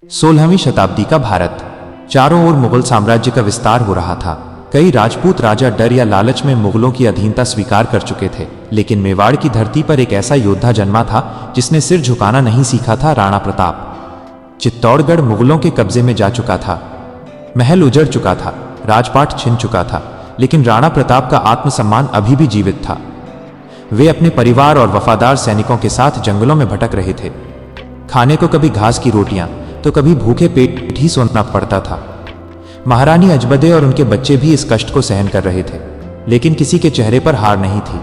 16वीं शताब्दी का भारत। चारों ओर मुगल साम्राज्य का विस्तार हो रहा था। कई राजपूत राजा डर या लालच में मुगलों की अधीनता स्वीकार कर चुके थे, लेकिन मेवाड़ की धरती पर एक ऐसा योद्धा जन्मा था जिसने सिर झुकाना नहीं सीखा था, राणा प्रताप। चित्तौड़गढ़ मुगलों के कब्जे में जा चुका था, महल उजड़ चुका था, राजपाट छिन चुका था, लेकिन राणा प्रताप का आत्मसम्मान अभी भी जीवित था। वे अपने परिवार और वफादार सैनिकों के साथ जंगलों में भटक रहे थे। खाने को कभी घास की रोटियां तो कभी भूखे पेट ही सोना पड़ता था। महारानी अजबदे और उनके बच्चे भी इस कष्ट को सहन कर रहे थे, लेकिन किसी के चेहरे पर हार नहीं थी।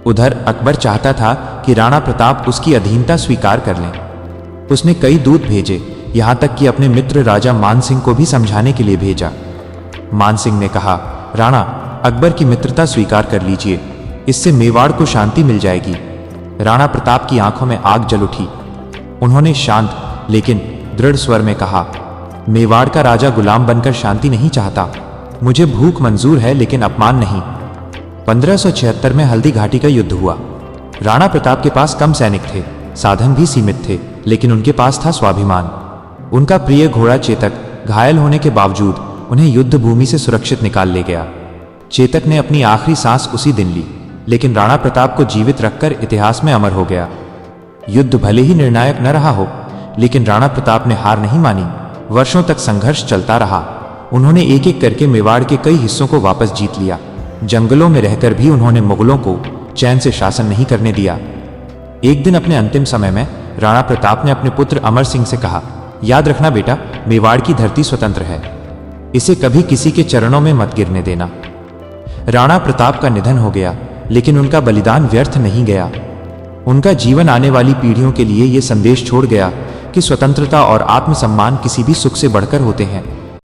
उधर अकबर चाहता था कि राणा प्रताप उसकी अधीनता स्वीकार कर लें। उसने कई दूत भेजे, यहां तक कि अपने मित्र राजा मानसिंह को भी समझाने के लिए भेजा। मानसिंह ने कहा, राणा, अकबर की मित्रता स्वीकार कर लीजिए, इससे मेवाड़ को शांति मिल जाएगी। राणा प्रताप की आंखों में आग जल उठी। उन्होंने शांत लेकिन दृढ़ स्वर में कहा, मेवाड़ का राजा गुलाम बनकर शांति नहीं चाहता। मुझे भूख मंजूर है, लेकिन अपमान नहीं। 1576 में हल्दी घाटी का युद्ध हुआ। राणा प्रताप के पास कम सैनिक थे, साधन भी सीमित थे, लेकिन उनके पास था स्वाभिमान। उनका प्रिय घोड़ा चेतक घायल होने के बावजूद उन्हें युद्ध भूमि से सुरक्षित निकाल ले गया। चेतक ने अपनी आखिरी सांस उसी दिन ली, लेकिन राणा प्रताप को जीवित रखकर इतिहास में अमर हो गया। युद्ध भले ही निर्णायक न रहा हो, लेकिन राणा प्रताप ने हार नहीं मानी। वर्षों तक संघर्ष चलता रहा। उन्होंने एक एक करके मेवाड़ के कई हिस्सों को वापस जीत लिया। जंगलों में रहकर भी उन्होंने मुगलों को चैन से शासन नहीं करने दिया। एक दिन अपने अंतिम समय में राणा प्रताप ने अपने पुत्र अमर सिंह से कहा, याद रखना बेटा, मेवाड़ की धरती स्वतंत्र है, इसे कभी किसी के चरणों में मत गिरने देना। राणा प्रताप का निधन हो गया, लेकिन उनका बलिदान व्यर्थ नहीं गया। उनका जीवन आने वाली पीढ़ियों के लिए यह संदेश छोड़ गया कि स्वतंत्रता और आत्मसम्मान किसी भी सुख से बढ़कर होते हैं।